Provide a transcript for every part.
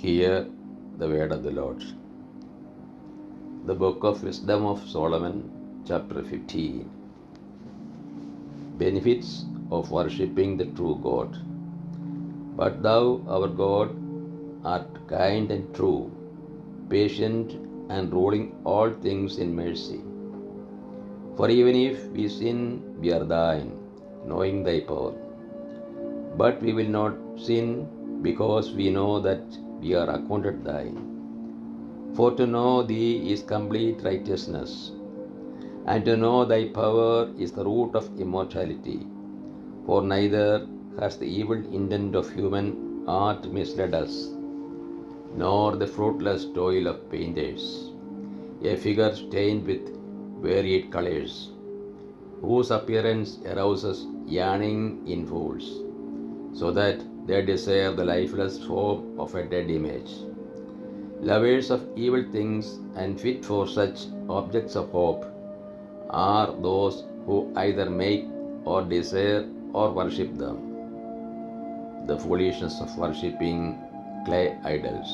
Hear the word of the Lord. The Book of Wisdom of Solomon, chapter 15. Benefits of worshipping the true God. But thou, our God, art kind and true, patient and ruling all things in mercy. For even if we sin, we are thine, knowing thy power. But we will not sin because we know that we are accounted thine. For to know thee is complete righteousness, and to know thy power is the root of immortality. For neither has the evil intent of human art misled us, nor the fruitless toil of painters, a figure stained with varied colors, whose appearance arouses yearning in fools, so that they desire the lifeless form of a dead image. Lovers of evil things and fit for such objects of hope are those who either make or desire or worship them. The foolishness of worshipping clay idols.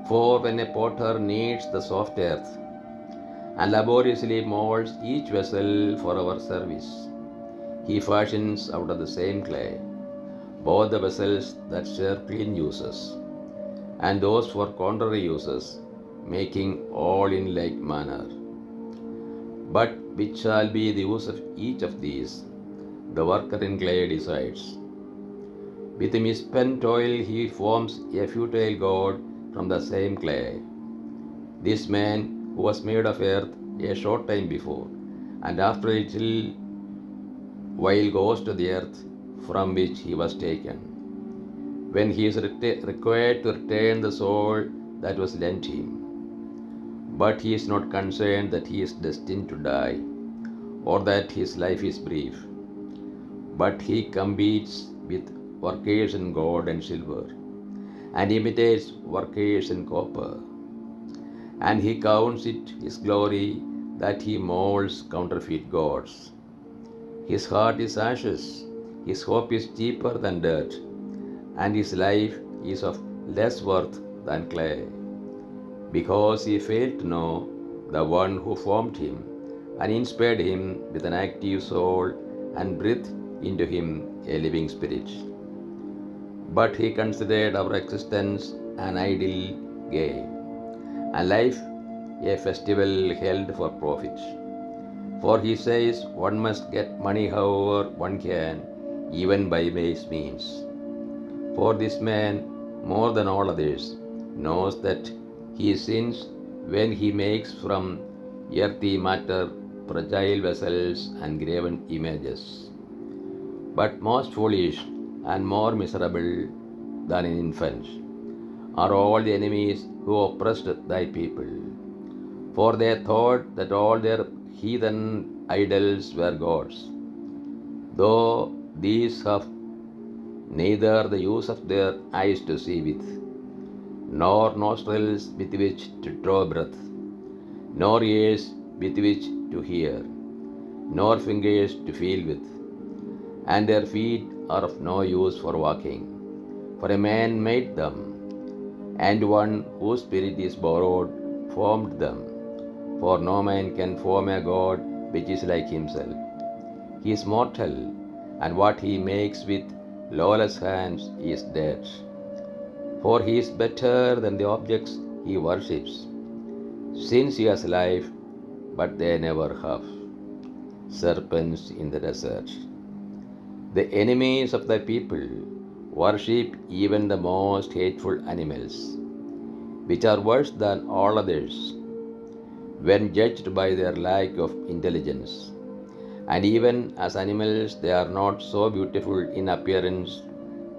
For when a potter kneads the soft earth and laboriously molds each vessel for our service, he fashions out of the same clay both the vessels that serve clean uses and those for contrary uses, making all in like manner. But which shall be the use of each of these, the worker in clay decides. With misspent toil he forms a futile god from the same clay. This man who was made of earth a short time before, and after a little while goes to the earth from which he was taken, when he is required to return the soul that was lent him. But he is not concerned that he is destined to die, or that his life is brief, but he competes with workers in gold and silver, and imitates workers in copper, and he counts it his glory that he molds counterfeit gods. His heart is ashes, his hope is cheaper than dirt, and his life is of less worth than clay, because he failed to know the one who formed him and inspired him with an active soul and breathed into him a living spirit. But he considered our existence an idle game, and life a festival held for profit. For he says one must get money however one can, even by base means. For this man, more than all others, knows that he sins when he makes from earthy matter fragile vessels and graven images. But most foolish and more miserable than an infant are all the enemies who oppressed thy people. For they thought that all their heathen idols were gods, though these have neither the use of their eyes to see with, nor nostrils with which to draw breath, nor ears with which to hear, nor fingers to feel with, and their feet are of no use for walking. For a man made them, and one whose spirit is borrowed formed them. For no man can form a God which is like himself. He is mortal, and what he makes with lawless hands is dead. For he is better than the objects he worships, since he has life, but they never have. Serpents in the desert. The enemies of thy people worship even the most hateful animals, which are worse than all others, when judged by their lack of intelligence. And even as animals, they are not so beautiful in appearance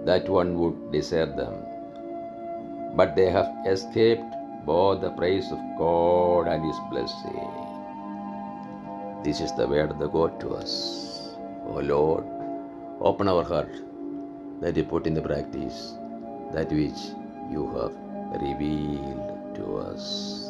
that one would desire them. But they have escaped both the praise of God and His blessing. This is the word of the God to us. O Lord, open our heart that we put in the practice that which you have revealed to us.